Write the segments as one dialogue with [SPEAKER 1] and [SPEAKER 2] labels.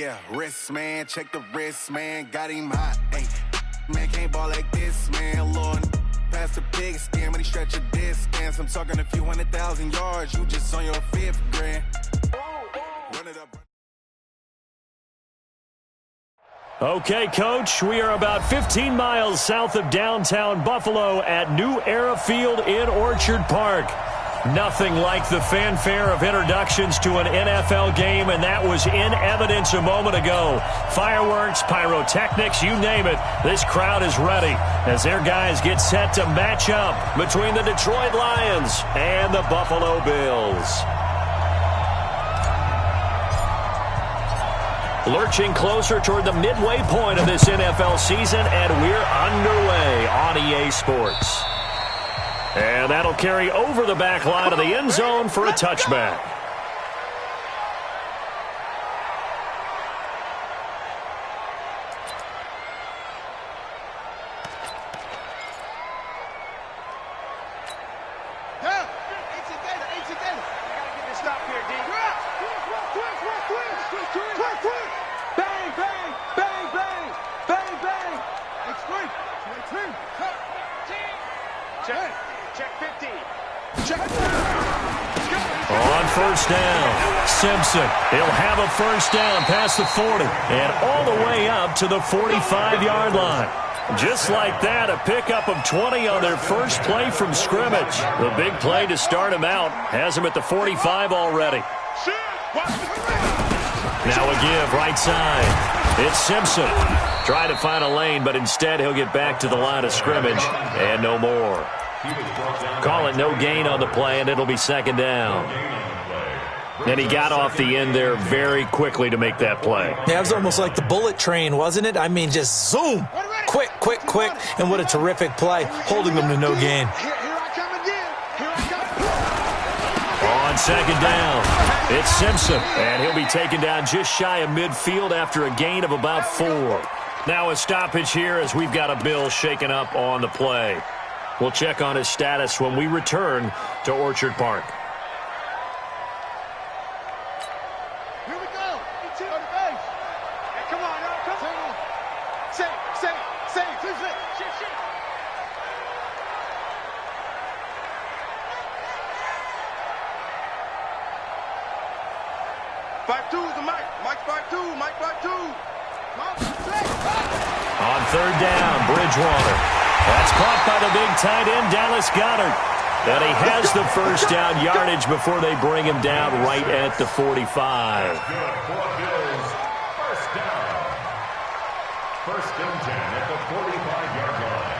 [SPEAKER 1] Yeah, wrist, man, check the wrist, man, got him hot. Hey, man, can't ball like this, man, Lord. Past the pig skin when he stretch a distance. I'm talking a few 100,000 yards, you just on your 5th grand. Run it up.
[SPEAKER 2] Okay, Coach, we are about 15 miles south of downtown Buffalo at New Era Field in Orchard Park. Nothing like the fanfare of introductions to an NFL game, and that was in evidence a moment ago. Fireworks, pyrotechnics, you name it. This crowd is ready as their guys get set to match up between the Detroit Lions and the Buffalo Bills. Lurching closer toward the midway point of this NFL season, and we're underway on EA Sports. And that'll carry over the back line of the end zone for a touchback. On first down, Simpson. He'll have a first down past the 40 and all the way up to the 45-yard line. Just like that, a pickup of 20 on their first play from scrimmage. The big play to start him out has him at the 45 already. Now a give right side. It's Simpson. Trying to find a lane, but instead he'll get back to the line of scrimmage and no more. Call it no gain on the play, and it'll be second down. And he got off the end there very quickly to make that play.
[SPEAKER 3] Yeah, it was almost like the bullet train, wasn't it? I mean, just zoom. Quick, quick, quick. And what a terrific play, holding them to no gain.
[SPEAKER 2] On second down, it's Simpson. And he'll be taken down just shy of midfield after a gain of about 4. Now a stoppage here as we've got a Bill shaken up on the play. We'll check on his status when we return to Orchard Park.
[SPEAKER 4] Here we go. It's on the base. Hey, come on, now. Come on. Say. Shift. 5-2 is the mic. Mike 5-2. Mike 5-2.
[SPEAKER 2] On third down, Bridgewater. That's caught by the big tight end, Dallas Goedert. And he has the first down yardage before they bring him down right at the 45.
[SPEAKER 5] First down. First and 10 at the 45-yard line.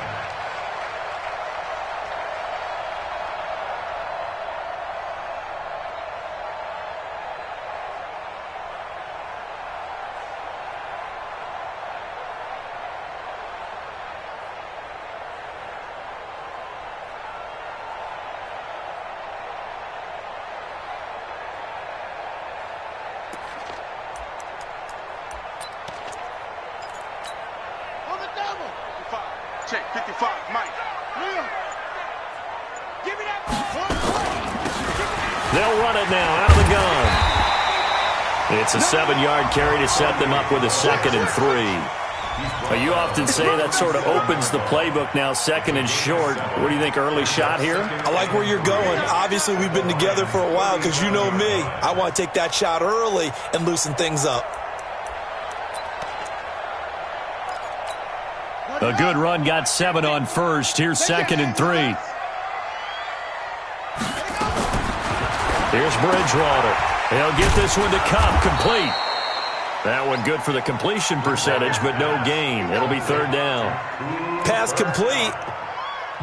[SPEAKER 4] Check, 55, Mike. Give me that.
[SPEAKER 2] They'll run it now out of the gun. It's a 7-yard carry to set them up with a 2nd and 3. You often say that sort of opens the playbook now, 2nd and short. What do you think, early shot here?
[SPEAKER 3] I like where you're going. Obviously, we've been together for a while because you know me. I want to take that shot early and loosen things up.
[SPEAKER 2] A good run got 7 on first. Here's 2nd and 3. Here's Bridgewater. He'll get this one to Cup, complete. That one good for the completion percentage, but no gain. It'll be third down.
[SPEAKER 3] Pass complete,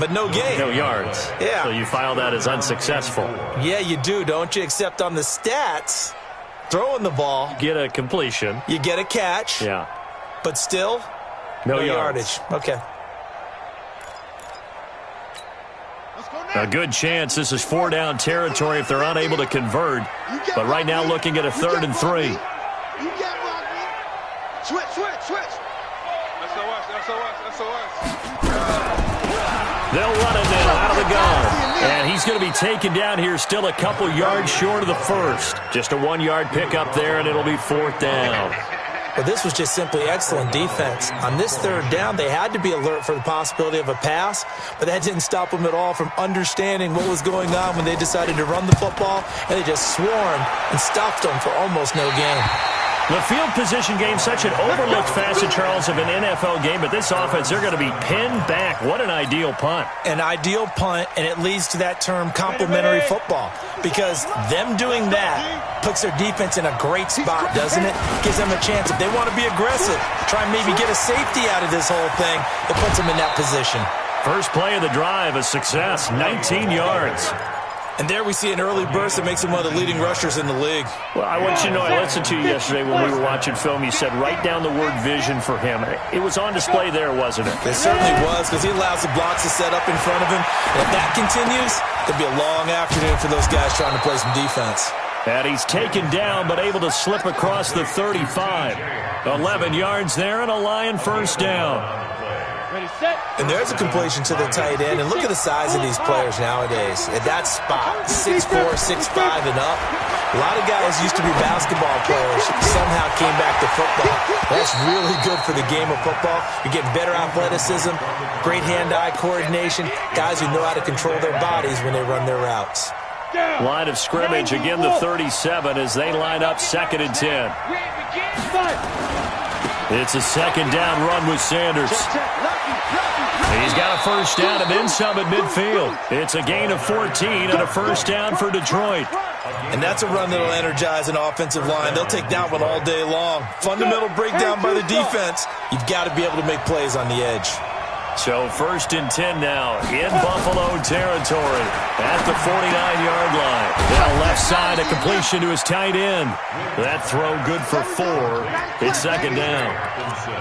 [SPEAKER 3] but no gain.
[SPEAKER 2] No yards.
[SPEAKER 3] Yeah.
[SPEAKER 2] So you file that as unsuccessful.
[SPEAKER 3] Yeah, you do, don't you? Except on the stats, throwing the ball.
[SPEAKER 2] Get a completion.
[SPEAKER 3] You get a catch.
[SPEAKER 2] Yeah.
[SPEAKER 3] But still, no yardage. Okay.
[SPEAKER 2] A good chance this is 4-down territory if they're unable to convert. But right now looking at a 3rd and 3.
[SPEAKER 4] You got rock, man. Switch. SOS.
[SPEAKER 2] They'll run it now out of the gun. And he's going to be taken down here still a couple yards short of the first. Just a 1-yard pickup there, and it'll be 4th down.
[SPEAKER 3] Well, this was just simply excellent defense. On this third down, they had to be alert for the possibility of a pass, but that didn't stop them at all from understanding what was going on when they decided to run the football, and they just swarmed and stopped them for almost no gain.
[SPEAKER 2] The field position game, such an overlooked facet, Charles, of an NFL game, but this offense, they're going to be pinned back. What an ideal punt.
[SPEAKER 3] An ideal punt, and it leads to that term complementary football, because them doing that puts their defense in a great spot, doesn't it? Gives them a chance, if they want to be aggressive, try and maybe get a safety out of this whole thing, it puts them in that position.
[SPEAKER 2] First play of the drive, a success, 19 yards.
[SPEAKER 3] And there we see an early burst that makes him one of the leading rushers in the league.
[SPEAKER 2] Well, I want you to know, I listened to you yesterday when we were watching film. You said write down the word vision for him. It was on display there, wasn't it?
[SPEAKER 3] It certainly was, because he allows the blocks to set up in front of him. And if that continues, it'll be a long afternoon for those guys trying to play some defense.
[SPEAKER 2] And he's taken down, but able to slip across the 35. 11 yards there and a Lion first down.
[SPEAKER 3] And there's a completion to the tight end. And look at the size of these players nowadays. At that spot, 6'4", 6'5", and up. A lot of guys used to be basketball players, somehow came back to football. That's really good for the game of football. You're getting better athleticism, great hand-eye coordination, guys who know how to control their bodies when they run their routes.
[SPEAKER 2] Line of scrimmage, again the 37 as they line up 2nd and 10. It's a second down run with Sanders. He's got a first down and then some at midfield. It's a gain of 14 and a first down for Detroit.
[SPEAKER 3] And that's a run that'll energize an offensive line. They'll take that one all day long. Fundamental breakdown by the defense. You've got to be able to make plays on the edge.
[SPEAKER 2] So 1st and 10 now in Buffalo territory at the 49-yard line. Now left side, a completion to his tight end. That throw good for 4. It's 2nd down.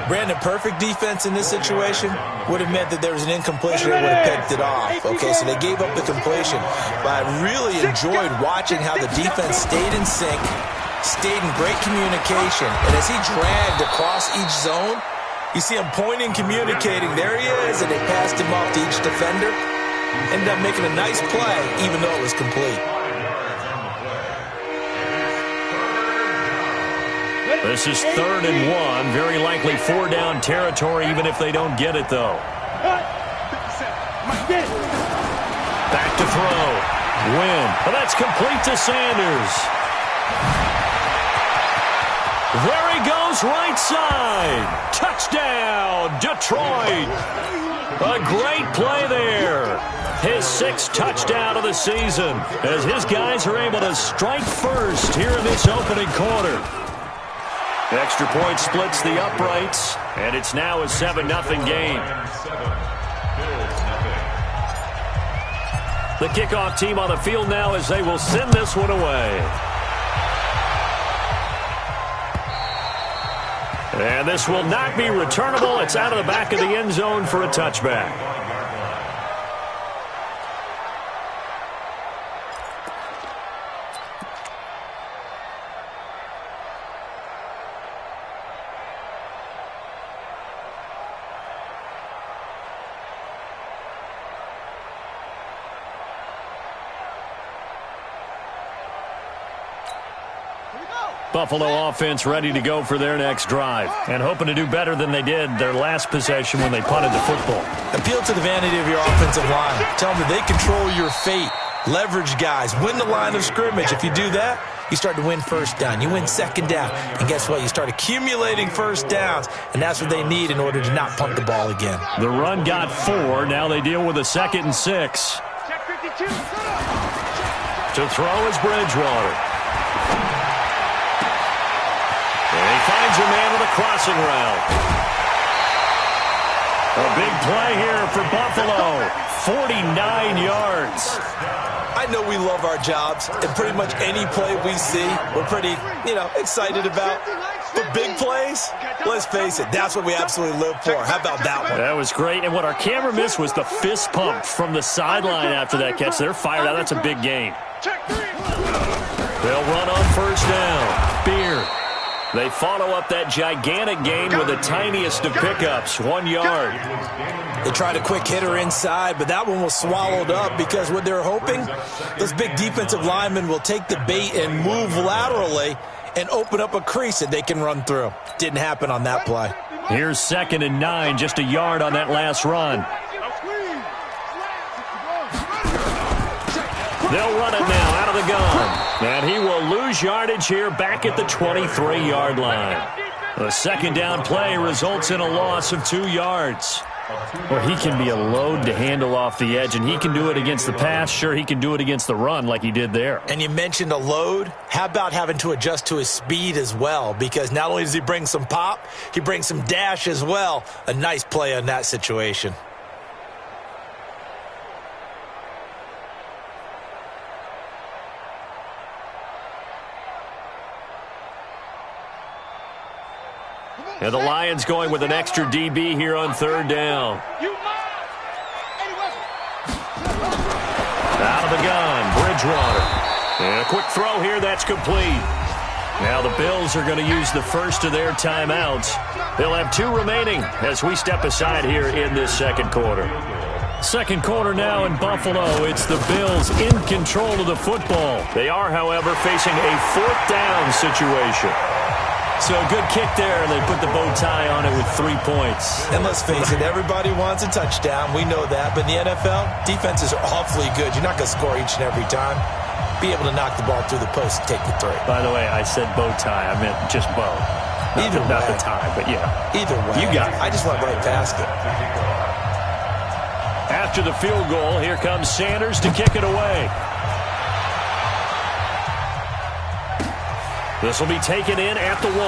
[SPEAKER 3] Brandon, perfect defense in this situation would have meant that there was an incompletion and would have picked it off. Okay, so they gave up the completion. But I really enjoyed watching how the defense stayed in sync, stayed in great communication. And as he dragged across each zone, you see him pointing, communicating. There he is, and they passed him off to each defender. Ended up making a nice play, even though it was complete.
[SPEAKER 2] This is 3rd and 1. Very likely 4-down territory, even if they don't get it, though. Back to throw. Win. Well, that's complete to Sanders. There he goes, right side. Touchdown, Detroit. A great play there. His 6th touchdown of the season as his guys are able to strike first here in this opening quarter. Extra point splits the uprights, and it's now a 7-0 game. The kickoff team on the field now as they will send this one away. And this will not be returnable. It's out of the back of the end zone for a touchback. Buffalo offense ready to go for their next drive and hoping to do better than they did their last possession when they punted the football.
[SPEAKER 3] Appeal to the vanity of your offensive line. Tell them that they control your fate. Leverage guys. Win the line of scrimmage. If you do that, you start to win first down. You win 2nd down. And guess what? You start accumulating first downs, and that's what they need in order to not punt the ball again.
[SPEAKER 2] The run got 4. Now they deal with a 2nd and 6. To throw is Bridgewater. And he finds a man with a crossing route. A big play here for Buffalo. 49 yards.
[SPEAKER 3] I know we love our jobs, and pretty much any play we see, we're pretty, excited about. But big plays, let's face it, that's what we absolutely live for. How about that one?
[SPEAKER 2] That was great, and what our camera missed was the fist pump from the sideline after that catch. They're fired out. That's a big gain. They'll run on first down. Beard. They follow up that gigantic gain with the tiniest of pickups, 1 yard.
[SPEAKER 3] They tried a quick hitter inside, but that one was swallowed up because what they're hoping, those big defensive linemen will take the bait and move laterally and open up a crease that they can run through. Didn't happen on that play.
[SPEAKER 2] Here's 2nd and 9, just a yard on that last run. They'll run it now out of the gun. And he will lose yardage here back at the 23-yard line. The 2nd down play results in a loss of 2 yards. Well, he can be a load to handle off the edge, and he can do it against the pass. Sure, he can do it against the run like he did there.
[SPEAKER 3] And you mentioned a load. How about having to adjust to his speed as well? Because not only does he bring some pop, he brings some dash as well. A nice play on that situation.
[SPEAKER 2] And the Lions going with an extra DB here on 3rd down. Out of the gun, Bridgewater. And a quick throw here, that's complete. Now the Bills are going to use the first of their timeouts. They'll have 2 remaining as we step aside here in this 2nd quarter. 2nd quarter now in Buffalo. It's the Bills in control of the football. They are, however, facing a 4th down situation. So a good kick there, and they put the bow tie on it with 3 points.
[SPEAKER 3] And let's face it, everybody wants a touchdown. We know that. But in the NFL, defenses are awfully good. You're not going to score each and every time. Be able to knock the ball through the post and take the 3.
[SPEAKER 2] By the way, I said bow tie. I meant just bow. Not the tie, but yeah.
[SPEAKER 3] Either way.
[SPEAKER 2] You got it.
[SPEAKER 3] I just went right past it.
[SPEAKER 2] After the field goal, here comes Sanders to kick it away. This will be taken in at the 1.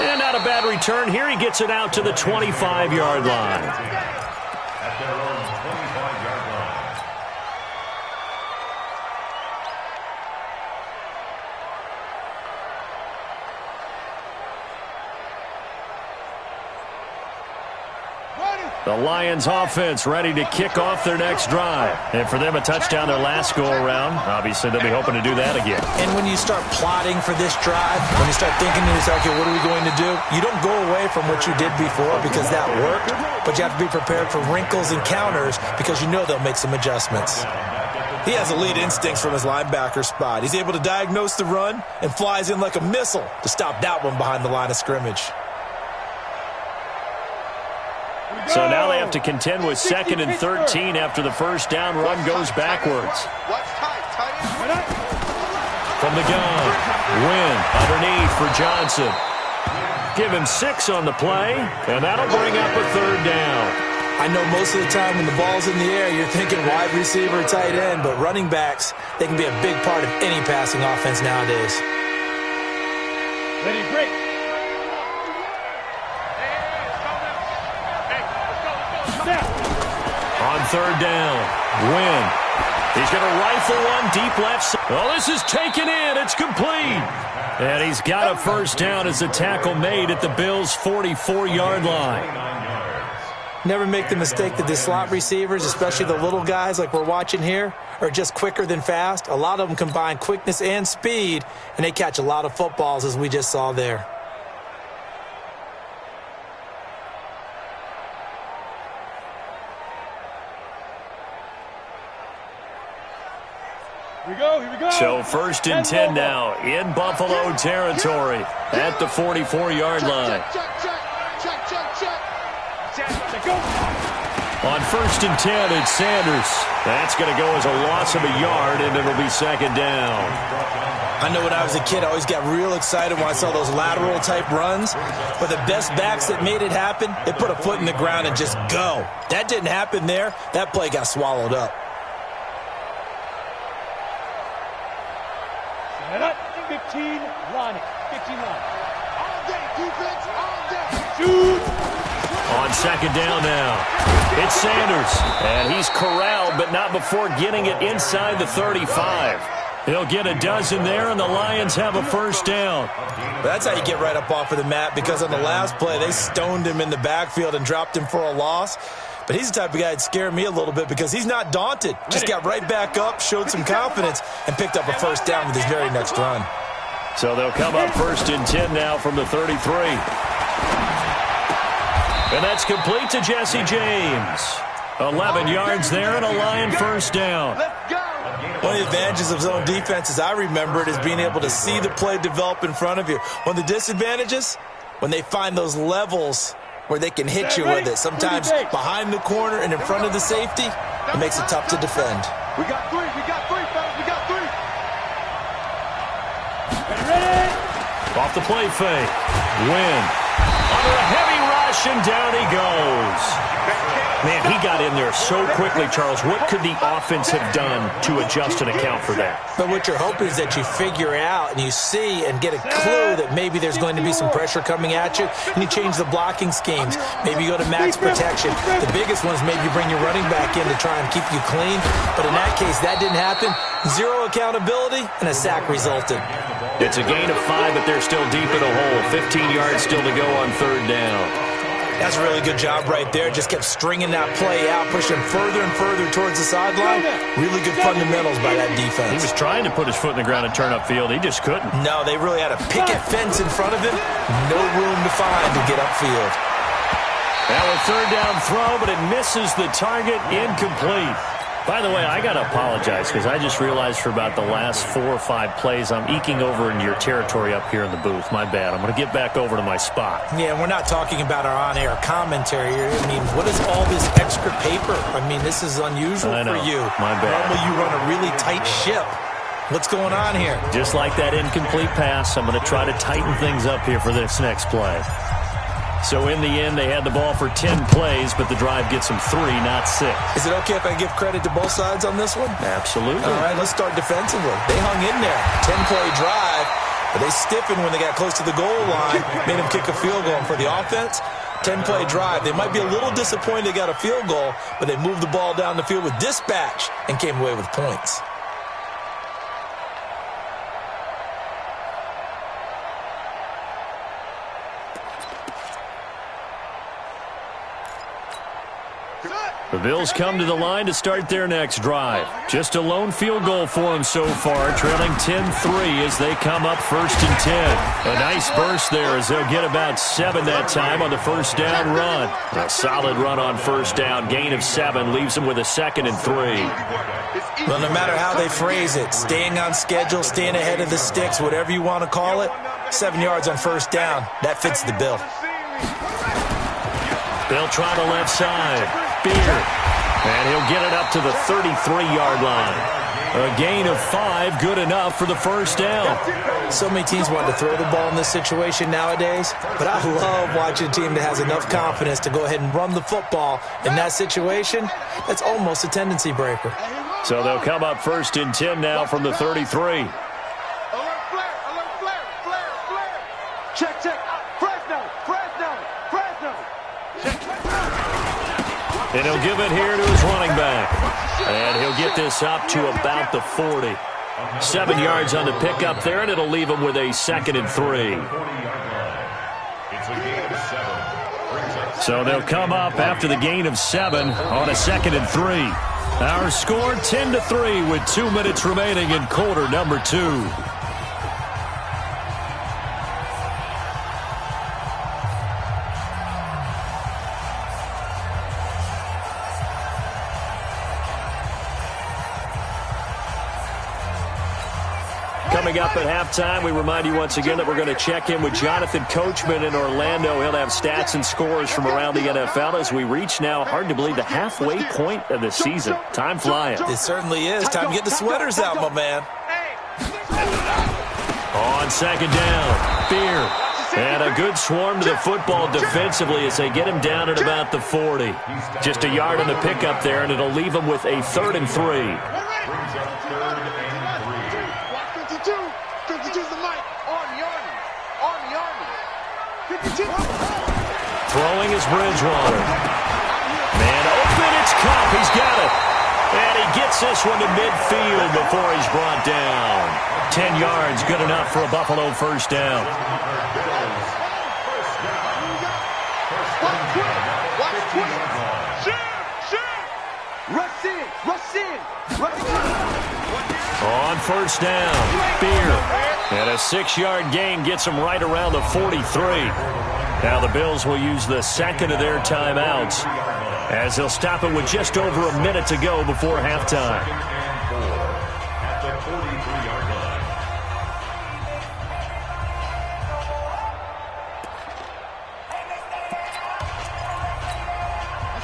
[SPEAKER 2] And not a bad return here. He gets it out to the 25-yard line.
[SPEAKER 5] At their own 25-yard line.
[SPEAKER 2] The Lions offense ready to kick off their next drive. And for them, a touchdown their last go-around. Obviously, they'll be hoping to do that again.
[SPEAKER 3] And when you start plotting for this drive, when you start thinking to yourself, okay, what are we going to do? You don't go away from what you did before because that worked, but you have to be prepared for wrinkles and counters because you know they'll make some adjustments. He has elite instincts from his linebacker spot. He's able to diagnose the run and flies in like a missile to stop that one behind the line of scrimmage.
[SPEAKER 2] So now they have to contend with 2nd and 13 after the first down run goes backwards. From the gun, Wynn underneath for Johnson. Give him 6 on the play, and that'll bring up a 3rd down.
[SPEAKER 3] I know most of the time when the ball's in the air, you're thinking wide receiver, tight end, but running backs, they can be a big part of any passing offense nowadays.
[SPEAKER 4] Ready, break.
[SPEAKER 2] On 3rd down, Wynn. He's going to rifle one deep left side. Oh, this is taken in. It's complete. And he's got a first down as the tackle made at the Bills' 44-yard line.
[SPEAKER 3] Never make the mistake that the slot receivers, especially the little guys like we're watching here, are just quicker than fast. A lot of them combine quickness and speed, and they catch a lot of footballs, as we just saw there.
[SPEAKER 4] Here we go.
[SPEAKER 2] So 1st and 10 now in Buffalo territory at the 44-yard line. On 1st and 10, it's Sanders. That's going to go as a loss of a yard, and it'll be 2nd down.
[SPEAKER 3] I know when I was a kid, I always got real excited when I saw those lateral-type runs. But the best backs that made it happen, they put a foot in the ground and just go. That didn't happen there. That play got swallowed up.
[SPEAKER 4] 15 line. 15 line. All day, defense, all day. Shoot.
[SPEAKER 2] On 2nd down now, it's Sanders. And he's corralled, but not before getting it inside the 35. He'll get a dozen there, and the Lions have a first down.
[SPEAKER 3] That's how you get right up off of the mat, because on the last play, they stoned him in the backfield and dropped him for a loss. But he's the type of guy that scared me a little bit because he's not daunted. Just got right back up, showed some confidence, and picked up a first down with his very next run.
[SPEAKER 2] So they'll come up 1st and 10 now from the 33. And that's complete to Jesse James. 11 yards there and a Lion first down.
[SPEAKER 3] Well, One of the advantages of zone defense, as I remember it, is being able to see the play develop in front of you. One of the disadvantages, when they find those levels where they can hit you with it, sometimes behind the corner and in front of the safety, it makes it tough to defend.
[SPEAKER 4] We got three, fellas, we got three.
[SPEAKER 2] Off the play fake. Win. Under a heavy rush, and down he goes. Man, he got in there so quickly, Charles. What could the offense have done to adjust and account for that?
[SPEAKER 3] But what you're hoping is that you figure out and you see and get a clue that maybe there's going to be some pressure coming at you, and you change the blocking schemes. Maybe you go to max protection. The biggest one is maybe you bring your running back in to try and keep you clean. But in that case, that didn't happen. Zero accountability, and a sack resulted.
[SPEAKER 2] It's a gain of 5, but they're still deep in a hole. 15 yards still to go on third down.
[SPEAKER 3] That's a really good job right there. Just kept stringing that play out, pushing further and further towards the sideline. Really good fundamentals by that defense.
[SPEAKER 2] He was trying to put his foot in the ground and turn upfield. He just couldn't.
[SPEAKER 3] No, they really had a picket fence in front of him. No room to find to get upfield.
[SPEAKER 2] Now a third down throw, but it misses the target. Incomplete. By the way, I got to apologize because I just realized for about the last 4 or 5 plays, I'm eking over in your territory up here in the booth. My bad. I'm going to get back over to my spot.
[SPEAKER 3] Yeah, we're not talking about our on-air commentary here. I mean, what is all this extra paper? I mean, this is unusual for you.
[SPEAKER 2] My bad.
[SPEAKER 3] Normally you run a really tight ship. What's going on here?
[SPEAKER 2] Just like that incomplete pass, I'm going to try to tighten things up here for this next play. So in the end, they had the ball for 10 plays, but the drive gets them 3, not 6.
[SPEAKER 3] Is it okay if I give credit to both sides on this one?
[SPEAKER 2] Absolutely.
[SPEAKER 3] All right, let's start defensively. They hung in there. 10-play drive, but they stiffened when they got close to the goal line, made them kick a field goal. And for the offense, 10-play drive. They might be a little disappointed they got a field goal, but they moved the ball down the field with dispatch and came away with points.
[SPEAKER 2] The Bills come to the line to start their next drive. Just a lone field goal for them so far, trailing 10-3 as they come up 1st and 10. A nice burst there as they'll get about 7 that time on the first down run. A solid run on first down. Gain of 7 leaves them with a 2nd and 3.
[SPEAKER 3] Well, no matter how they phrase it, staying on schedule, staying ahead of the sticks, whatever you want to call it, 7 yards on first down, that fits the bill.
[SPEAKER 2] They'll try the left side. Beard. And he'll get it up to the 33-yard line. A gain of 5, good enough for the first down.
[SPEAKER 3] So many teams want to throw the ball in this situation nowadays, but I love watching a team that has enough confidence to go ahead and run the football. In that situation, that's almost a tendency breaker.
[SPEAKER 2] So they'll come up 1st and 10 now from the 33.
[SPEAKER 4] Alert flare, flare. Check.
[SPEAKER 2] And he'll give it here to his running back. And he'll get this up to about the 40. 7 yards on the pickup there, and it'll leave him with a 2nd and 3. So they'll come up after the gain of 7 on a 2nd and 3. Our score 10-3 with 2 minutes remaining in quarter number 2. Coming up at halftime, we remind you once again that we're going to check in with Jonathan Coachman in Orlando. He'll have stats and scores from around the NFL as we reach now, hard to believe, the halfway point of the season. Time flying.
[SPEAKER 3] It certainly is. Time to get the sweaters out, my man.
[SPEAKER 2] On 2nd down, Beer. And a good swarm to the football defensively as they get him down at about the 40. Just a yard on the pickup there, and it'll leave him with a 3rd and 3.
[SPEAKER 4] 52's the mic. Army.
[SPEAKER 2] Throwing is Bridgewater. Man open, it's Cup. He's got it. And he gets this one to midfield before he's brought down. 10 yards, good enough for a Buffalo first down. On first down, Beer. And a 6-yard gain gets him right around the 43. Now the Bills will use the 2nd of their timeouts as they'll stop it with just over a minute to go before halftime.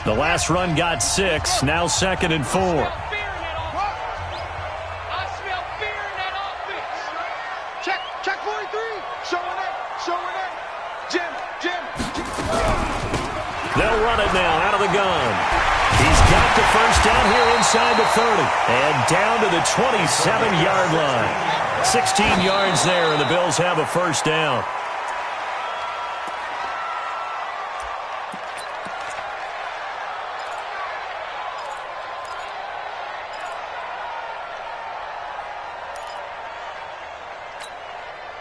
[SPEAKER 2] The last run got 6, now 2nd and 4.
[SPEAKER 4] I smell fear in that offense. Check 43. Showing it. Jim.
[SPEAKER 2] They'll run it now out of the gun. He's got the first down here inside the 30 and down to the 27-yard line. 16 yards there, and the Bills have a first down.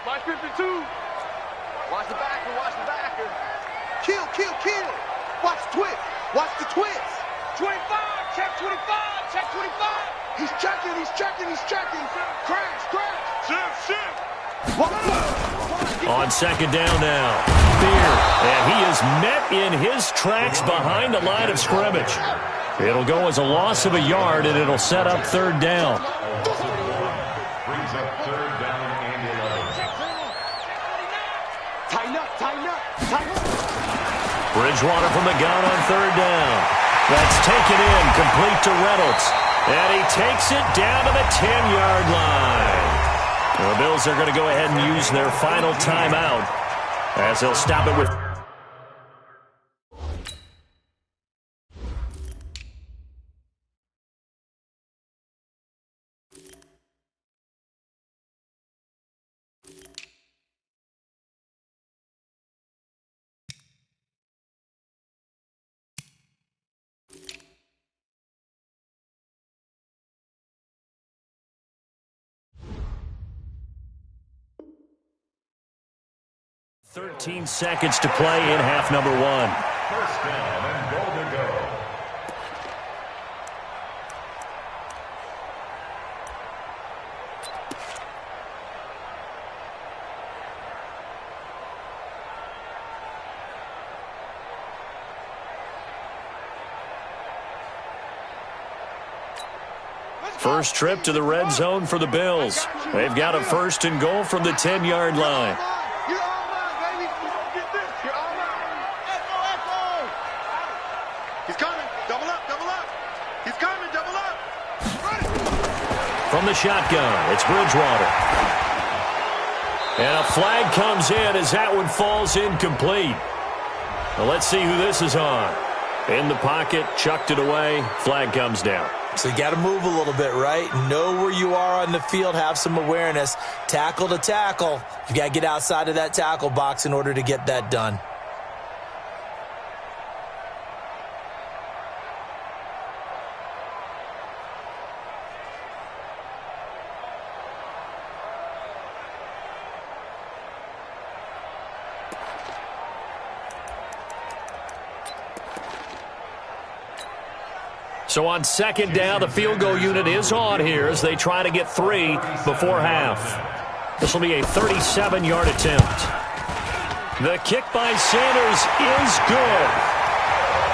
[SPEAKER 4] Watch 52. Watch the backer. Kill. Watch the twist. 25. Check 25. He's checking. Crash. Shift.
[SPEAKER 2] On second down now, Fear, and he is met in his tracks behind the line of scrimmage. It'll go as a loss of a yard, and it'll set up third down.
[SPEAKER 5] Brings up third down and 11.
[SPEAKER 4] Tighten up.
[SPEAKER 2] Bridgewater from the gun on third down. That's taken in, complete to Reynolds. And he takes it down to the 10-yard line. The Bills are going to go ahead and use their final timeout as they'll stop it with... ...13 seconds to play in half number 1.
[SPEAKER 5] First down and goal to go.
[SPEAKER 2] First trip to the red zone for the Bills. They've got a first and goal from the 10-yard line.
[SPEAKER 4] You're all mine, baby. Get this. You're all mine. Echo. He's coming. Double up. He's coming. Double up. Run it.
[SPEAKER 2] From the shotgun, it's Bridgewater. And a flag comes in as that one falls incomplete. Well, let's see who this is on. In the pocket, chucked it away, flag comes down.
[SPEAKER 3] So you got to move a little bit, right? Know where you are on the field, have some awareness. Tackle to tackle. You got to get outside of that tackle box in order to get that done.
[SPEAKER 2] So on second down, the field goal unit is on here as they try to get 3 before half. This will be a 37-yard attempt. The kick by Sanders is good.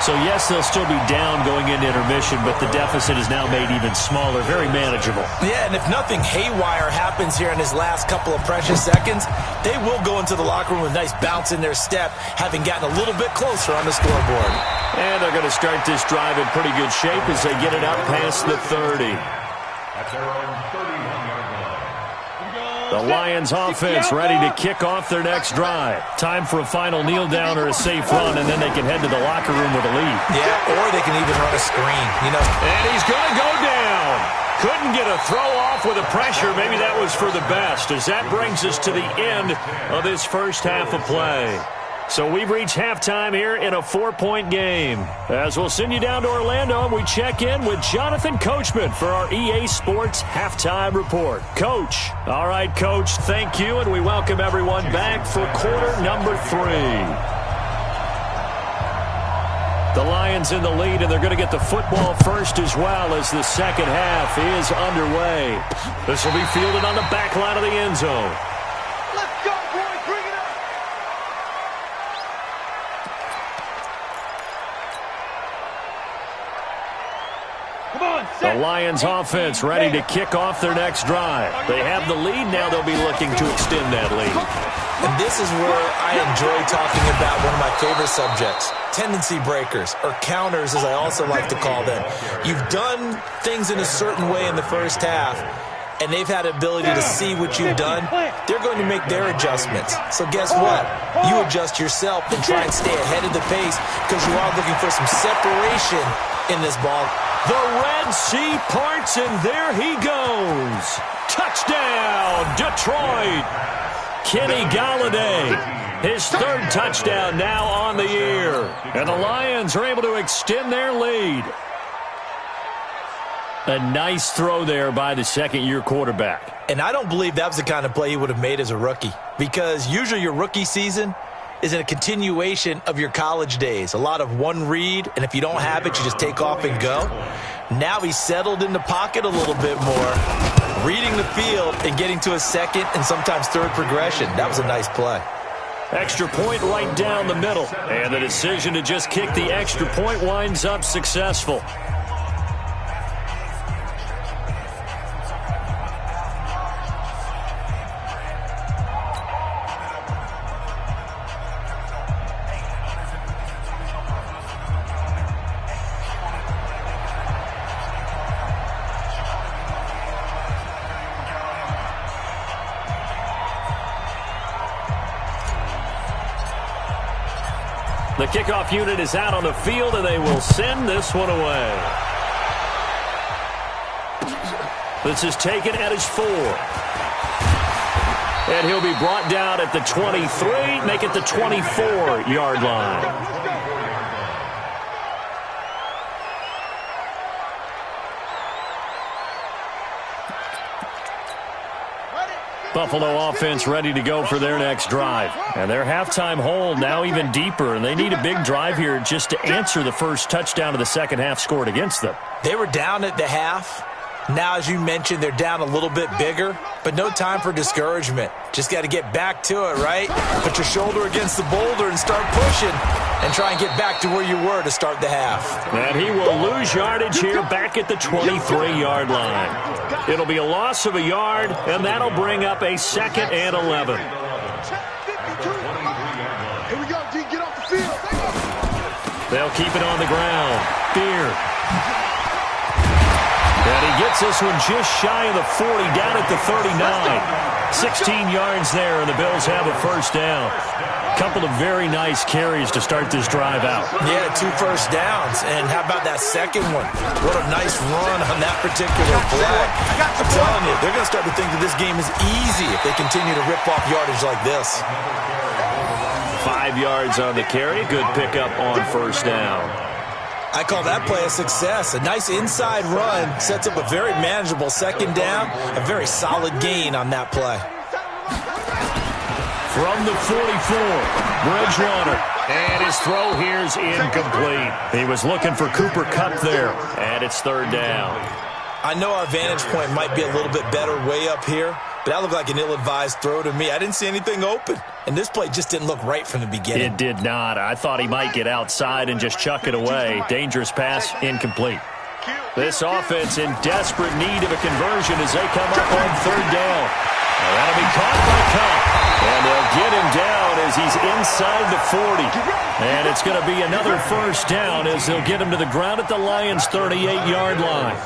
[SPEAKER 2] So yes, they'll still be down going into intermission, but the deficit is now made even smaller, very manageable.
[SPEAKER 3] Yeah, and if nothing haywire happens here in his last couple of precious seconds, they will go into the locker room with a nice bounce in their step, having gotten a little bit closer on the scoreboard.
[SPEAKER 2] And they're going to start this drive in pretty good shape as they get it up past the 30.
[SPEAKER 5] At their own 31-yard line.
[SPEAKER 2] The Lions offense ready to kick off their next drive. Time for a final kneel down or a safe run, and then they can head to the locker room with a lead.
[SPEAKER 3] Yeah, or they can even run a screen, you know.
[SPEAKER 2] And he's going to go down. Couldn't get a throw off with the pressure. Maybe that was for the best, as that brings us to the end of this first half of play. So we've reached halftime here in a 4-point game. As we'll send you down to Orlando, and we check in with Jonathan Coachman for our EA Sports Halftime Report. Coach. All right, Coach, thank you, and we welcome everyone back for quarter number 3. The Lions in the lead, and they're going to get the football first as well as the second half is underway. This will be fielded on the back line of the end zone.
[SPEAKER 4] Let's go, boys. Bring it up. Come on,
[SPEAKER 2] The Lions offense ready to kick off their next drive. They have the lead. Now they'll be looking to extend that lead.
[SPEAKER 3] And this is where I enjoy talking about one of my favorite subjects, tendency breakers, or counters as I also like to call them. You've done things in a certain way in the first half, and they've had the ability to see what you've done. They're going to make their adjustments. So guess what? You adjust yourself and try and stay ahead of the pace because you are looking for some separation in this ball.
[SPEAKER 2] The Red Sea parts, and there he goes. Touchdown, Detroit. Kenny Golladay, his third touchdown now on the year. And the Lions are able to extend their lead. A nice throw there by the second-year quarterback.
[SPEAKER 3] And I don't believe that was the kind of play he would have made as a rookie, because usually your rookie season is a continuation of your college days. A lot of one read, and if you don't have it, you just take off and go. Now he's settled in the pocket a little bit more, reading the field and getting to a second and sometimes third progression. That was a nice play.
[SPEAKER 2] Extra point right down the middle. And the decision to just kick the extra point winds up successful. The kickoff unit is out on the field, and they will send this one away. This is taken at his 4. And he'll be brought down at the 23, make it the 24-yard line. Buffalo offense ready to go for their next drive. And their halftime hole now even deeper, and they need a big drive here just to answer the first touchdown of the second half scored against them.
[SPEAKER 3] They were down at the half. Now, as you mentioned, they're down a little bit bigger, but no time for discouragement. Just got to get back to it, right? Put your shoulder against the boulder and start pushing and try and get back to where you were to start the half.
[SPEAKER 2] And he will lose yardage here back at the 23-yard line. It'll be a loss of a yard, and that'll bring up a 2nd and 11.
[SPEAKER 4] Here we go, D. Get off the field.
[SPEAKER 2] They'll keep it on the ground. Beard. And he gets this one just shy of the 40, down at the 39. 16 yards there, and the Bills have a first down. Couple of very nice carries to start this drive out.
[SPEAKER 3] Yeah, 2 first downs. And how about that second one? What a nice run on that particular play. I'm telling you, they're going to start to think that this game is easy if they continue to rip off yardage like this.
[SPEAKER 2] 5 yards on the carry. Good pickup on first down.
[SPEAKER 3] I call that play a success. A nice inside run sets up a very manageable second down. A very solid gain on that play.
[SPEAKER 2] From the 44, Bridgewater. And his throw here's incomplete. He was looking for Cooper Kupp there. And it's third down.
[SPEAKER 3] I know our vantage point might be a little bit better way up here, but that looked like an ill-advised throw to me. I didn't see anything open. And this play just didn't look right from the beginning.
[SPEAKER 2] It did not. I thought he might get outside and just chuck it away. Dangerous pass, incomplete. This offense in desperate need of a conversion as they come up on third down. And that'll be caught by Kupp. And they'll get him down as he's inside the 40. And it's going to be another first down as they'll get him to the ground at the Lions' 38-yard line.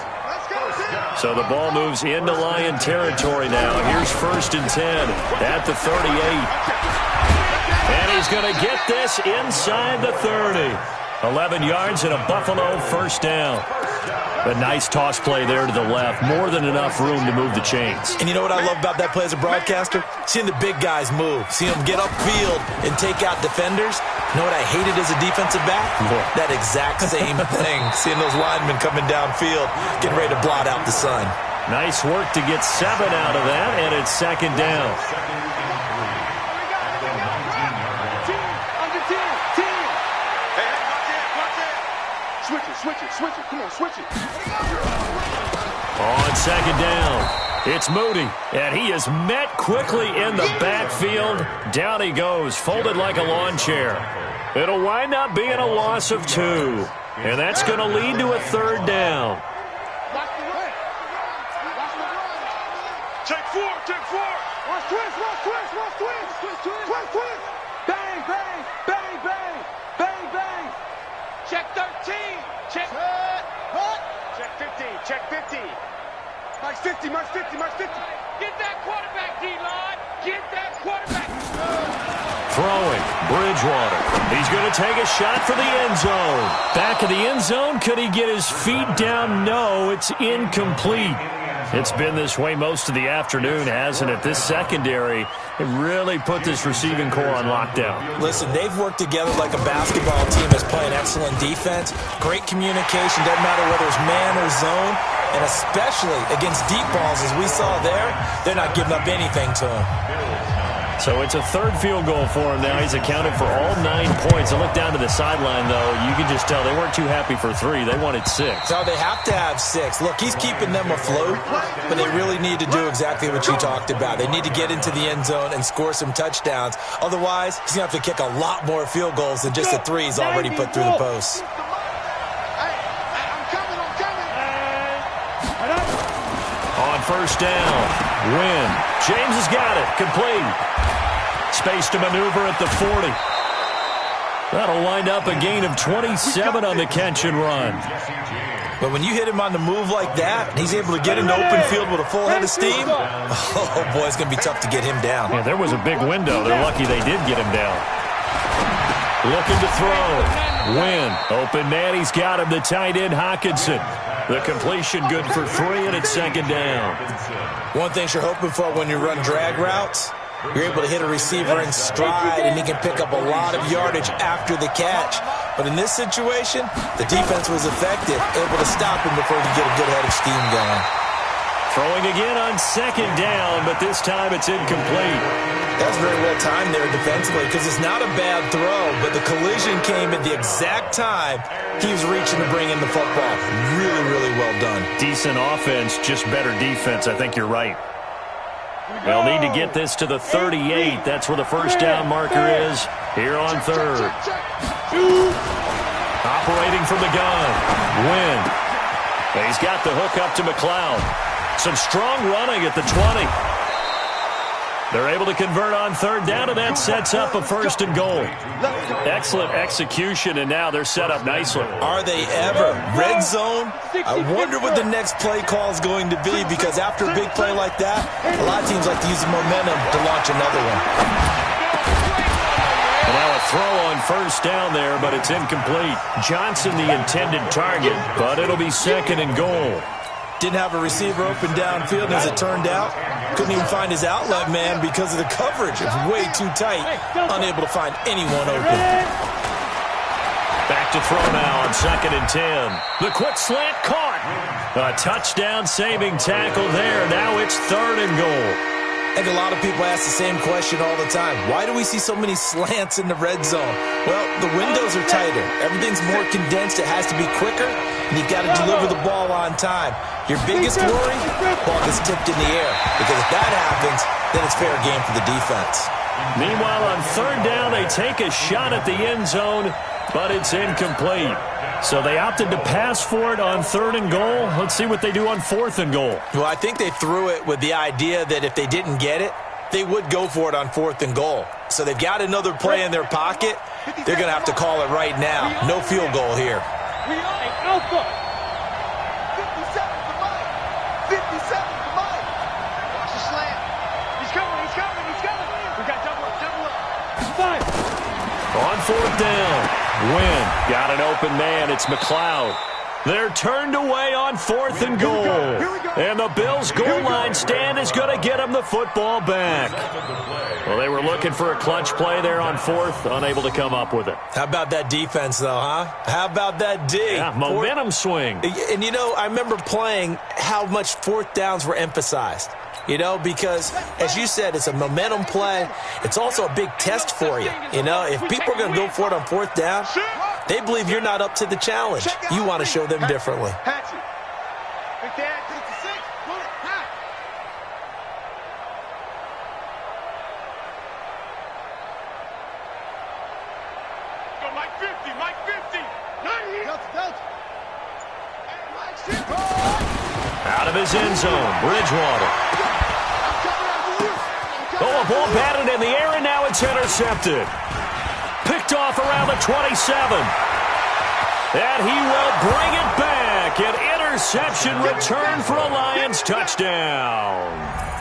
[SPEAKER 2] So the ball moves into Lion territory now. Here's 1st and 10 at the 38. And he's going to get this inside the 30. 11 yards and a Buffalo first down. A nice toss play there to the left. More than enough room to move the chains.
[SPEAKER 3] And you know what I love about that play as a broadcaster? Seeing the big guys move. Seeing them get upfield and take out defenders. You know what I hated as a defensive back? That exact same thing. Seeing those linemen coming downfield, getting ready to blot out the sun.
[SPEAKER 2] Nice work to get 7 out of that, and it's second down.
[SPEAKER 4] Switch it. Come on, switch it.
[SPEAKER 2] On second down, it's Moody, and he is met quickly in the backfield. Down he goes, folded like a lawn chair. It'll wind up being a loss of 2, and that's going to lead to a third down.
[SPEAKER 4] check 4. Watch twist, watch twist, watch twist. Twist, twist. Bang, bang, bang, bang, bang, bang. Check 13. Check. What? Check 50, check 50. March 50, march 50, march 50. Get that quarterback, D-line. Get that quarterback.
[SPEAKER 2] Throwing, Bridgewater. He's going to take a shot for the end zone. Back of the end zone. Could he get his feet down? No, it's incomplete. It's been this way most of the afternoon, hasn't it? This secondary, it really put this receiving core on lockdown.
[SPEAKER 3] Listen, they've worked together like a basketball team that's playing excellent defense. Great communication, doesn't matter whether it's man or zone. And especially against deep balls, as we saw there, they're not giving up anything to him.
[SPEAKER 2] So it's a third field goal for him now. He's accounted for all 9 points. I look down to the sideline, though. You can just tell they weren't too happy for 3. They wanted 6.
[SPEAKER 3] So they have to have 6. Look, he's keeping them afloat, but they really need to do exactly what you talked about. They need to get into the end zone and score some touchdowns. Otherwise, he's going to have to kick a lot more field goals than just the 3 he's already put through the posts.
[SPEAKER 2] On first down, Wynn. James has got it. Complete. Space to maneuver at the 40. That'll wind up a gain of 27 on the catch and run.
[SPEAKER 3] But when you hit him on the move like that, and he's able to get into open field with a full head of steam, oh, boy, it's going to be tough to get him down.
[SPEAKER 2] Yeah, there was a big window. They're lucky they did get him down. Looking to throw. Wynn. Open man. He's got him. The tight end, Hockenson. The completion good for 3, and it's second down.
[SPEAKER 3] One thing you're hoping for when you run drag routes, you're able to hit a receiver in stride, and he can pick up a lot of yardage after the catch. But in this situation, the defense was effective, able to stop him before he could get a good head of steam going.
[SPEAKER 2] Throwing again on second down, but this time it's incomplete.
[SPEAKER 3] That's very well timed there defensively because it's not a bad throw, but the collision came at the exact time he was reaching to bring in the football. Really, really well done.
[SPEAKER 2] Decent offense, just better defense. I think you're right. They'll need to get this to the 38. That's where the first down marker is here on third. Operating from the gun. Wynn. He's got the hook up to McLeod. Some strong running at the 20. They're able to convert on third down, and that sets up a first and goal. Excellent execution, and now they're set up nicely.
[SPEAKER 3] Are they ever? Red zone? I wonder what the next play call is going to be, because after a big play like that, a lot of teams like to use the momentum to launch another one.
[SPEAKER 2] And now a throw on first down there, but it's incomplete. Johnson the intended target, but it'll be second and goal.
[SPEAKER 3] Didn't have a receiver open downfield, as it turned out. Couldn't even find his outlet man because of the coverage. It's way too tight. Unable to find anyone open.
[SPEAKER 2] Back to throw now on second and 10. The quick slant caught. A touchdown saving tackle there. Now it's third and goal.
[SPEAKER 3] I think a lot of people ask the same question all the time. Why do we see so many slants in the red zone? Well, the windows are tighter. Everything's more condensed. It has to be quicker, and you've got to deliver the ball on time. Your biggest worry, ball gets tipped in the air, because if that happens, then it's fair game for the defense.
[SPEAKER 2] Meanwhile, on third down, they take a shot at the end zone, but it's incomplete. So they opted to pass for it on third and goal. Let's see what they do on fourth and goal.
[SPEAKER 3] Well, I think they threw it with the idea that if they didn't get it, they would go for it on fourth and goal. So they've got another play in their pocket. They're going to have to call it right now. No field goal here.
[SPEAKER 4] We are alpha. 57 to Mike. 57 to Mike. Watch the slant. He's coming, he's coming, he's coming. We got double up, double up. 5.
[SPEAKER 2] On fourth down. Wynn got an open man. It's McLeod. They're turned away on fourth and goal. And the Bills' goal line stand is going to get them the football back. Well, they were looking for a clutch play there on fourth, unable to come up with it.
[SPEAKER 3] How about that defense, though, huh? How about that D?
[SPEAKER 2] Yeah, momentum swing.
[SPEAKER 3] And, you know, I remember playing how much fourth downs were emphasized. You know, because, as you said, it's a momentum play. It's also a big test for you. You know, if people are going to go for it on fourth down, they believe you're not up to the challenge. You want to show them differently.
[SPEAKER 4] Mike 50, Mike 50.
[SPEAKER 2] Out of his end zone, Bridgewater. The ball batted in the air, and now it's intercepted. Picked off around the 27. And he will bring it back. An interception return for a Lions touchdown.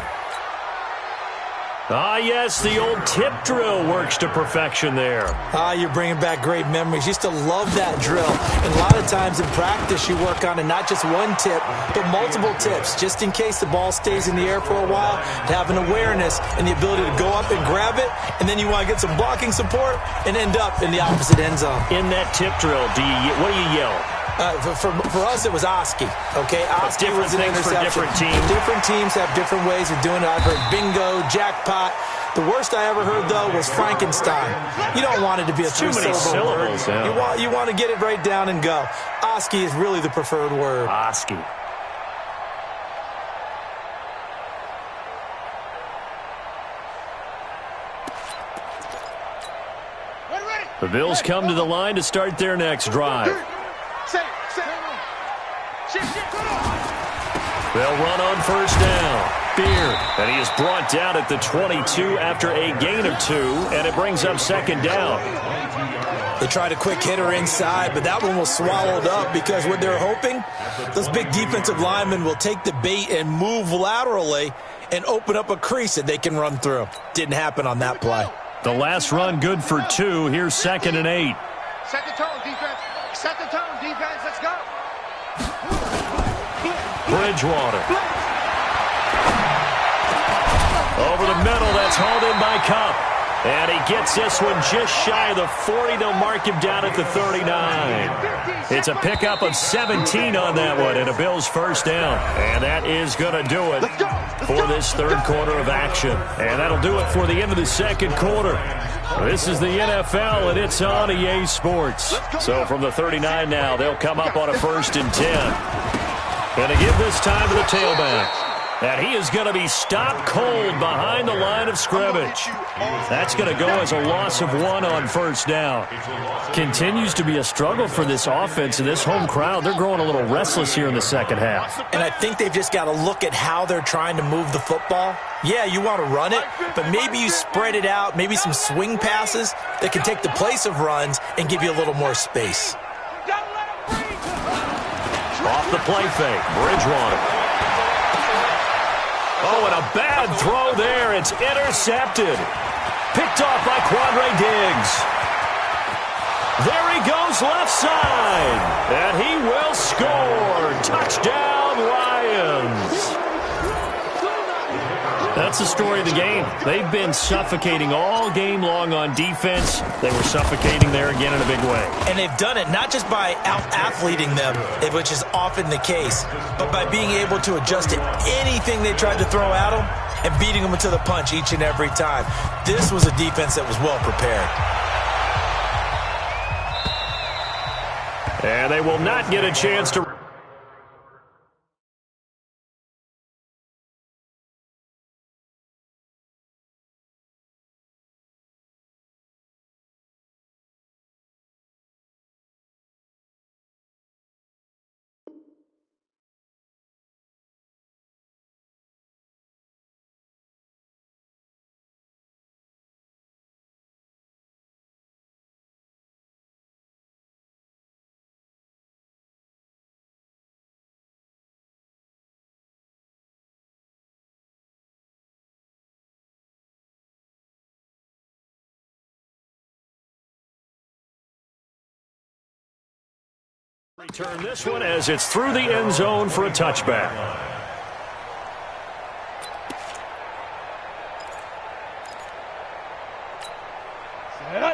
[SPEAKER 2] Ah, yes, the old tip drill works to perfection there.
[SPEAKER 3] Ah, you're bringing back great memories. Used to love that drill. And a lot of times in practice, you work on it, not just one tip, but multiple tips, just in case the ball stays in the air for a while, to have an awareness and the ability to go up and grab it, and then you want to get some blocking support and end up in the opposite end zone.
[SPEAKER 2] In that tip drill, what do you yell?
[SPEAKER 3] For us, it was Oski. Okay, Oski was an interception.
[SPEAKER 2] For different teams.
[SPEAKER 3] Different teams have different ways of doing it. I've heard bingo, jackpot. The worst I ever heard, though, was Frankenstein. You don't want it to be a three-syllable word.
[SPEAKER 2] Yeah.
[SPEAKER 3] You want to get it right down and go. Oski is really the preferred word.
[SPEAKER 2] Oski. The Bills come to the line to start their next drive. They'll run on first down. Beard, and he is brought down at the 22 after a gain of 2, and it brings up second down.
[SPEAKER 3] They tried a quick hitter inside, but that one was swallowed up because what they're hoping, those big defensive linemen will take the bait and move laterally and open up a crease that they can run through. Didn't happen on that play.
[SPEAKER 2] The last run good for 2. Here's 2nd and 8.
[SPEAKER 4] Set the tone, defense. Set the tone, defense. Let's go.
[SPEAKER 2] Bridgewater. Over the middle, that's hauled in by Cup. And he gets this one just shy of the 40. They'll mark him down at the 39. It's a pickup of 17 on that one and a Bills first down. And that is going to do it for this third quarter of action. And that'll do it for the end of the second quarter. This is the NFL, and it's on EA Sports. So from the 39 now, they'll come up on a 1st and 10. Going to give this time to the tailback. And he is going to be stopped cold behind the line of scrimmage. That's going to go as a loss of 1 on first down. Continues to be a struggle for this offense and this home crowd. They're growing a little restless here in the second half.
[SPEAKER 3] And I think they've just got to look at how they're trying to move the football. Yeah, you want to run it, but maybe you spread it out, maybe some swing passes that can take the place of runs and give you a little more space.
[SPEAKER 2] Off the play fake, Bridgewater. Oh, and a bad throw there. It's intercepted. Picked off by Quandre Diggs. There he goes left side. And he will score. Touchdown, Lions. That's the story of the game. They've been suffocating all game long on defense. They were suffocating there again in a big way.
[SPEAKER 3] And they've done it not just by out-athleting them, which is often the case, but by being able to adjust to anything they tried to throw at them and beating them to the punch each and every time. This was a defense that was well prepared.
[SPEAKER 2] And they will not get a chance to... Return this one as it's through the end zone for a touchback.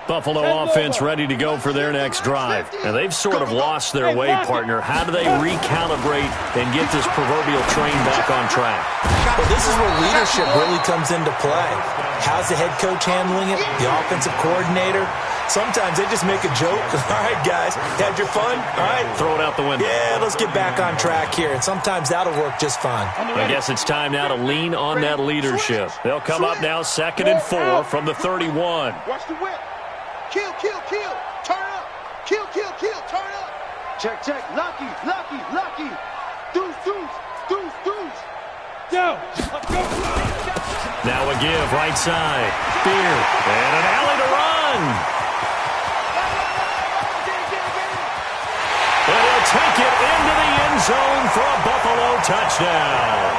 [SPEAKER 2] Buffalo offense ready to go for their next drive. And they've sort of lost their way, partner. How do they recalibrate and get this proverbial train back on track?
[SPEAKER 3] Well, this is where leadership really comes into play. How's the head coach handling it? The offensive coordinator? Sometimes they just make a joke. All right, guys, had your fun? All right.
[SPEAKER 2] Throw it out the window.
[SPEAKER 3] Yeah, let's get back on track here. And sometimes that'll work just fine.
[SPEAKER 2] I guess it's time now to lean on that leadership. They'll come up now 2nd and 4 from the 31.
[SPEAKER 4] Watch the whip. Kill, kill, kill. Turn up. Kill, kill, kill. Turn up. Check, check. Lucky, lucky, lucky. Deuce, deuce, deuce, deuce. Go. Go.
[SPEAKER 2] Now a give, right side. Beer, and an alley to run. And he'll take it into the end zone for a Buffalo touchdown.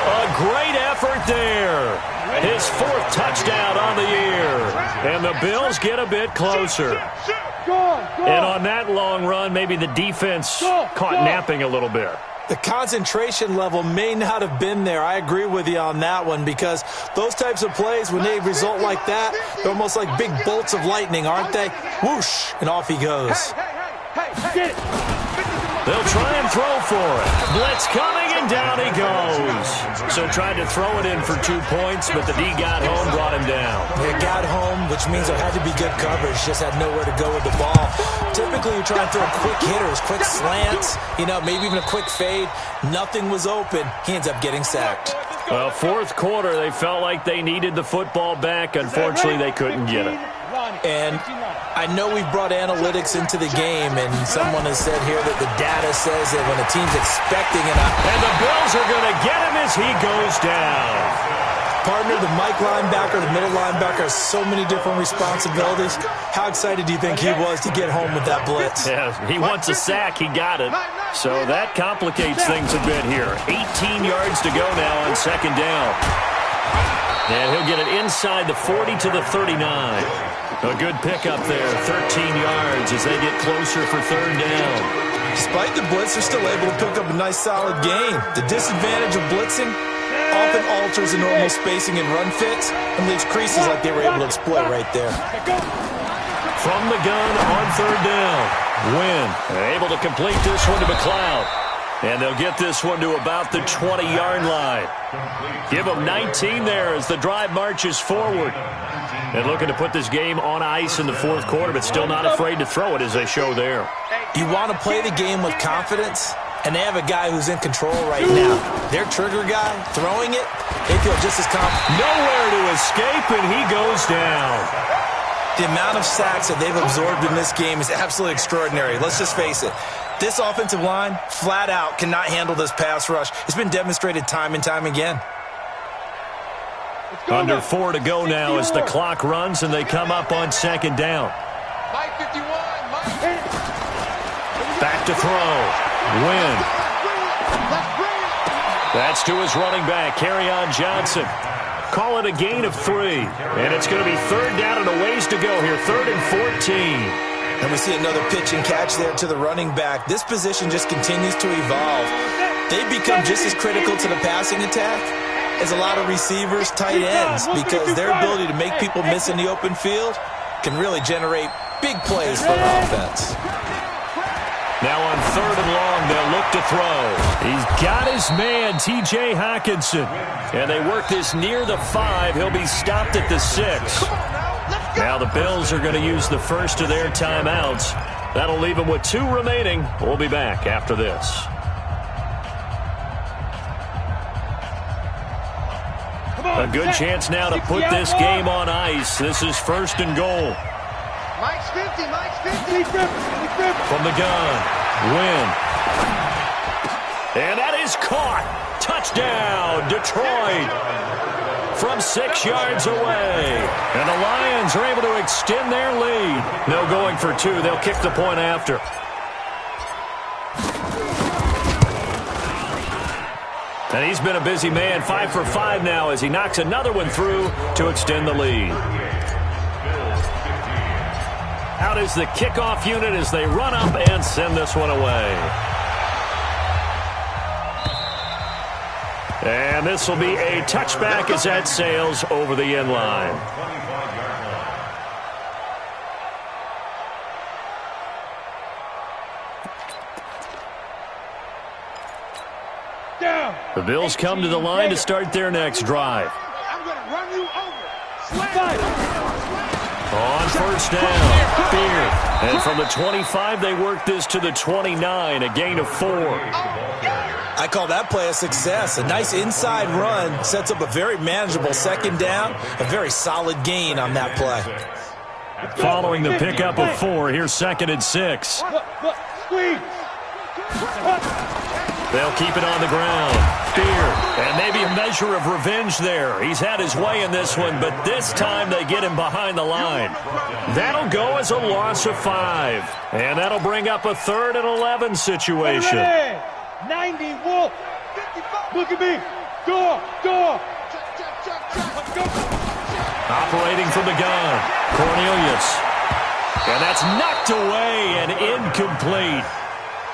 [SPEAKER 2] A great effort there. His 4th touchdown on the year. And the Bills get a bit closer. And on that long run, maybe the defense caught napping a little bit.
[SPEAKER 3] The concentration level may not have been there. I agree with you on that one, because those types of plays, when they result like that, they're almost like big bolts of lightning, aren't they? Whoosh, and off he goes.
[SPEAKER 2] They'll try and throw for it. Blitz coming, and down he goes. So tried to throw it in for 2 points, but the D got home, brought him down.
[SPEAKER 3] It got home, which means there had to be good coverage. Just had nowhere to go with the ball. Typically, you try and throw quick hitters, quick slants, maybe even a quick fade. Nothing was open. He ends up getting sacked.
[SPEAKER 2] Well, 4th quarter, they felt like they needed the football back. Unfortunately, they couldn't get it.
[SPEAKER 3] And I know we've brought analytics into the game, and someone has said here that the data says that when a team's expecting it.
[SPEAKER 2] And the Bills are going to get him as he goes down.
[SPEAKER 3] Partner, the Mike linebacker, the middle linebacker, has so many different responsibilities. How excited do you think he was to get home with that blitz?
[SPEAKER 2] Yeah, he wants a sack. He got it. So that complicates things a bit here. 18 yards to go now on 2nd down. And he'll get it inside the 40 to the 39. A good pickup there, 13 yards as they get closer for 3rd down.
[SPEAKER 3] Despite the blitz, they're still able to pick up a nice solid gain. The disadvantage of blitzing often alters the normal spacing and run fits and leaves creases like they were able to exploit right there.
[SPEAKER 2] From the gun on 3rd down. Wynn able to complete this one to McLeod. And they'll get this one to about the 20-yard line. Give them 19 there as the drive marches forward. And looking to put this game on ice in the 4th quarter, but still not afraid to throw it as they show there.
[SPEAKER 3] You want to play the game with confidence, and they have a guy who's in control right now. Their trigger guy, throwing it, they feel just as confident.
[SPEAKER 2] Nowhere to escape, and he goes down.
[SPEAKER 3] The amount of sacks that they've absorbed in this game is absolutely extraordinary. Let's just face it. This offensive line, flat out, cannot handle this pass rush. It's been demonstrated time and time again.
[SPEAKER 2] Under 4 to go now as the clock runs, and they come up on 2nd down. Back to throw. Wynn. That's to his running back, Kerryon Johnson. Call it a gain of 3. And it's going to be 3rd down and a ways to go here, 3rd and 14.
[SPEAKER 3] And we see another pitch and catch there to the running back. This position just continues to evolve. They become just as critical to the passing attack as a lot of receivers, tight ends, because their ability to make people miss in the open field can really generate big plays for an offense.
[SPEAKER 2] Now on 3rd and long, they'll look to throw. He's got his man, T.J. Hockenson. And they work this near the 5. He'll be stopped at the 6. Now the Bills are going to use the first of their timeouts. That'll leave them with 2 remaining. We'll be back after this. A good chance now to put this game on ice. This is 1st and goal.
[SPEAKER 4] Mike's 50, Mike's 50.
[SPEAKER 2] From the gun, Wynn. And that is caught. Touchdown, Detroit. From 6 yards away. And the Lions are able to extend their lead. No going for 2. They'll kick the point after. And he's been a busy man, 5 for 5 now as he knocks another one through to extend the lead. Out is the kickoff unit as they run up and send this one away. And this will be a touchback as that sails over the end line. The Bills come to the line to start their next drive.
[SPEAKER 4] I'm going to run you over.
[SPEAKER 2] On 1st down, Beard. And from the 25, they work this to the 29, a gain of 4.
[SPEAKER 3] I call that play a success. A nice inside run sets up a very manageable 2nd down, a very solid gain on that play.
[SPEAKER 2] Following the pickup of 4, here's 2nd and 6.
[SPEAKER 4] Squeeze.
[SPEAKER 2] They'll keep it on the ground. Spear, and maybe a measure of revenge there. He's had his way in this one, but this time they get him behind the line. That'll go as a loss of 5, and that'll bring up a 3rd and 11 situation.
[SPEAKER 4] 90, Wolf. Look at me. Door.
[SPEAKER 2] Operating from the gun, Cornelius. And that's knocked away and incomplete.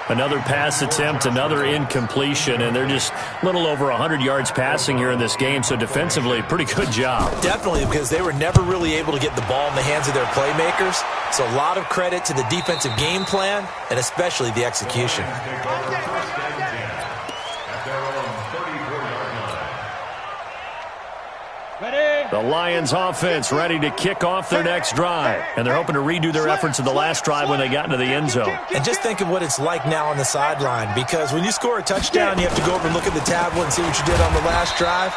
[SPEAKER 2] Another pass attempt, another incompletion, and they're just a little over 100 yards passing here in this game, so defensively, pretty good job.
[SPEAKER 3] Definitely, because they were never really able to get the ball in the hands of their playmakers. So a lot of credit to the defensive game plan, and especially the execution.
[SPEAKER 2] The Lions offense ready to kick off their next drive. And they're hoping to redo their efforts in the last drive when they got into the end zone.
[SPEAKER 3] And just think of what it's like now on the sideline, because when you score a touchdown, you have to go over and look at the tablet and see what you did on the last drive.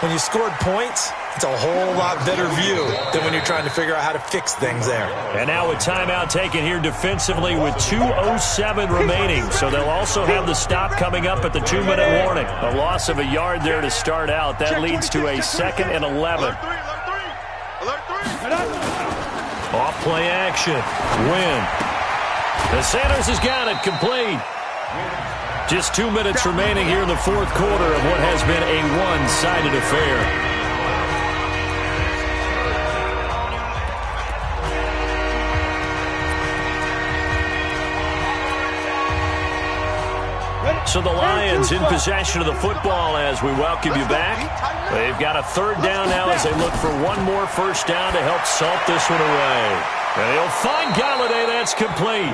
[SPEAKER 3] When you scored points, it's a whole lot better view than when you're trying to figure out how to fix things there.
[SPEAKER 2] And now a timeout taken here defensively with 2:07 remaining. So they'll also have the stop coming up at the 2-minute warning. A loss of a yard there to start out. That leads to a 2nd and 11. Off play action. Win. The Sanders has got it complete. Just 2 minutes remaining here in the 4th quarter of what has been a one-sided affair. So the Lions in possession of the football as we welcome you back. They've got a 3rd down now as they look for one more first down to help salt this one away. And he'll find Galladay. That's complete.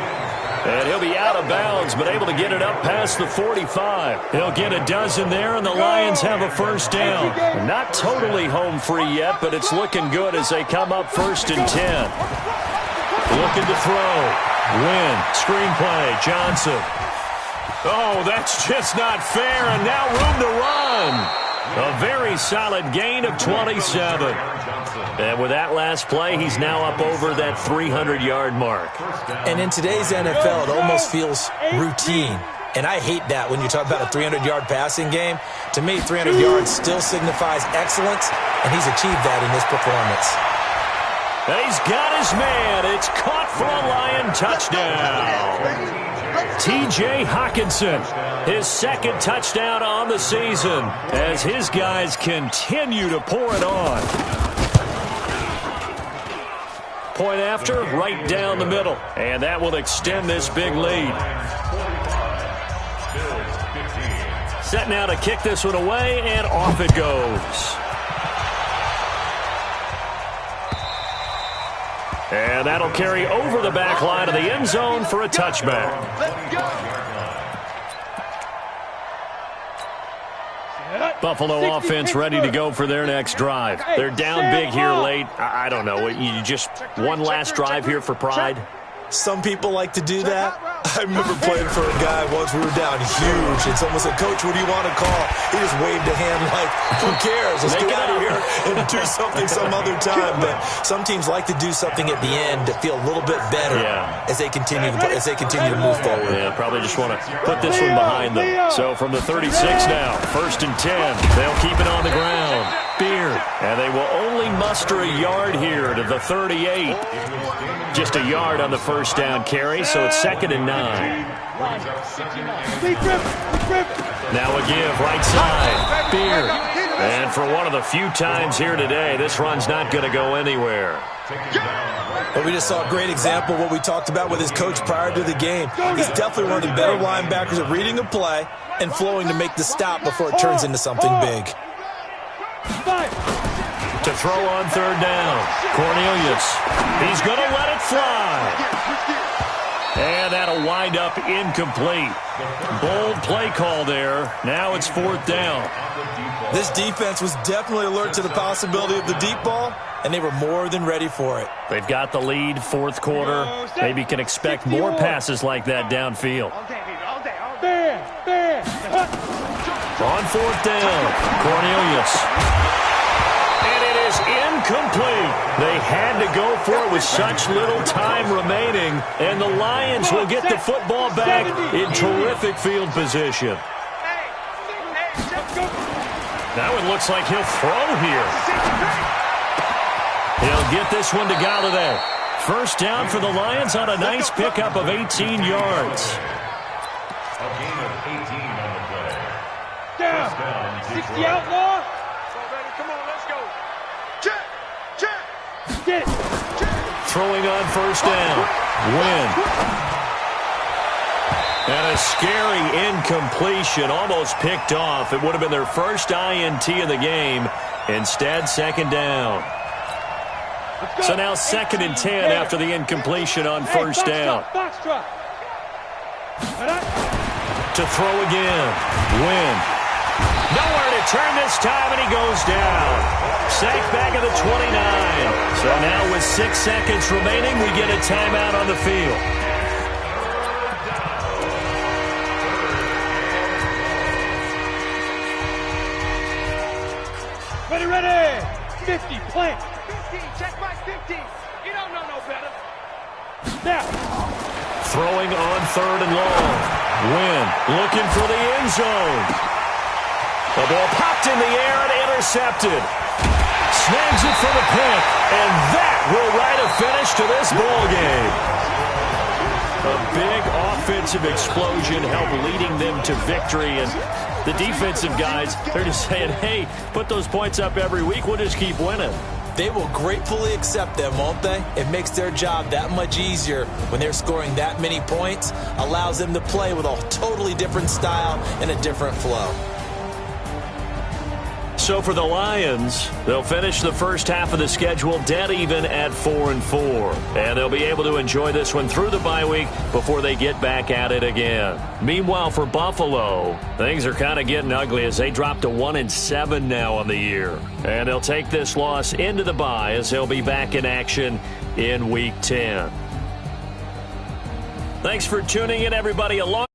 [SPEAKER 2] And he'll be out of bounds, but able to get it up past the 45. He'll get a dozen there, and the Lions have a first down. Not totally home free yet, but it's looking good as they come up 1st and 10. Looking to throw. Win. Screenplay. Johnson. Oh, that's just not fair, and now room to run. A very solid gain of 27. And with that last play, he's now up over that 300-yard mark.
[SPEAKER 3] And in today's NFL, it almost feels routine. And I hate that when you talk about a 300-yard passing game. To me, 300 yards still signifies excellence, and he's achieved that in this performance.
[SPEAKER 2] He's got his man. It's caught for a Lion touchdown. T.J. Hockenson, his 2nd touchdown on the season as his guys continue to pour it on. Point after, right down the middle, and that will extend this big lead. Set now to kick this one away, and off it goes. And that'll carry over the back line of the end zone for a touchback. Buffalo offense ready to go for their next drive. They're down big here late. I don't know. You just one last drive here for pride?
[SPEAKER 3] Some people like to do that. I remember playing for a guy once. We were down huge, and someone said, "Coach, what do you want to call?" He just waved a hand like, "Who cares? Let's get out of here and do something some other time." But some teams like to do something at the end to feel a little bit better as they continue to move forward.
[SPEAKER 2] Yeah, probably just want to put this one behind them. So from the 36 now, 1st and 10. They'll keep it on the ground. Beard, and they will only muster a yard here to the 38. Just a yard on the first down carry, so it's 2nd and 9. Now a give, right side. Beard. And for one of the few times here today, this run's not going to go anywhere.
[SPEAKER 3] But we just saw a great example of what we talked about with his coach prior to the game. He's definitely one of the better linebackers at reading a play and flowing to make the stop before it turns into something big.
[SPEAKER 2] To throw on 3rd down, Cornelius. He's going to let it fly. And that'll wind up incomplete. Bold play call there. Now it's 4th down.
[SPEAKER 3] This defense was definitely alert to the possibility of the deep ball, and they were more than ready for it.
[SPEAKER 2] They've got the lead, 4th quarter. Maybe can expect more passes like that downfield. On 4th down, Cornelius. And it is incomplete. They had to go for it with such little time remaining, and the Lions will get the football back in terrific field position. Now it looks like he'll throw here. He'll get this one to Galladay. First down for the Lions on a nice pickup of 18 yards.
[SPEAKER 5] A gain of 18 on the play.
[SPEAKER 4] Down.
[SPEAKER 5] First down,
[SPEAKER 4] 60 outlaw. Come on, let's go. Check. Get.
[SPEAKER 2] Throwing on first down. Win. And a scary incompletion, almost picked off. It would have been their first INT of the game. Instead, second down. So now 2nd and 10 after the incompletion on first down. To throw again. Win. Nowhere to turn this time, and he goes down. Sacked back at the 29. So now with 6 seconds remaining, we get a timeout on the field.
[SPEAKER 4] Ready. 50, plant. 50, check my 50. You don't know no better. Now.
[SPEAKER 2] Throwing on 3rd and long. Win. Looking for the end zone. The ball popped in the air and intercepted. Snags it for the pick. And that will write a finish to this ball game. A big offensive explosion helped leading them to victory. And the defensive guys, they're just saying, hey, put those points up every week. We'll just keep winning.
[SPEAKER 3] They will gratefully accept them, won't they? It makes their job that much easier when they're scoring that many points. Allows them to play with a totally different style and a different flow.
[SPEAKER 2] So for the Lions, they'll finish the first half of the schedule dead even at 4-4. And they'll be able to enjoy this one through the bye week before they get back at it again. Meanwhile, for Buffalo, things are kind of getting ugly as they drop to 1-7 now on the year. And they'll take this loss into the bye as they'll be back in action in Week 10. Thanks for tuning in, everybody. Along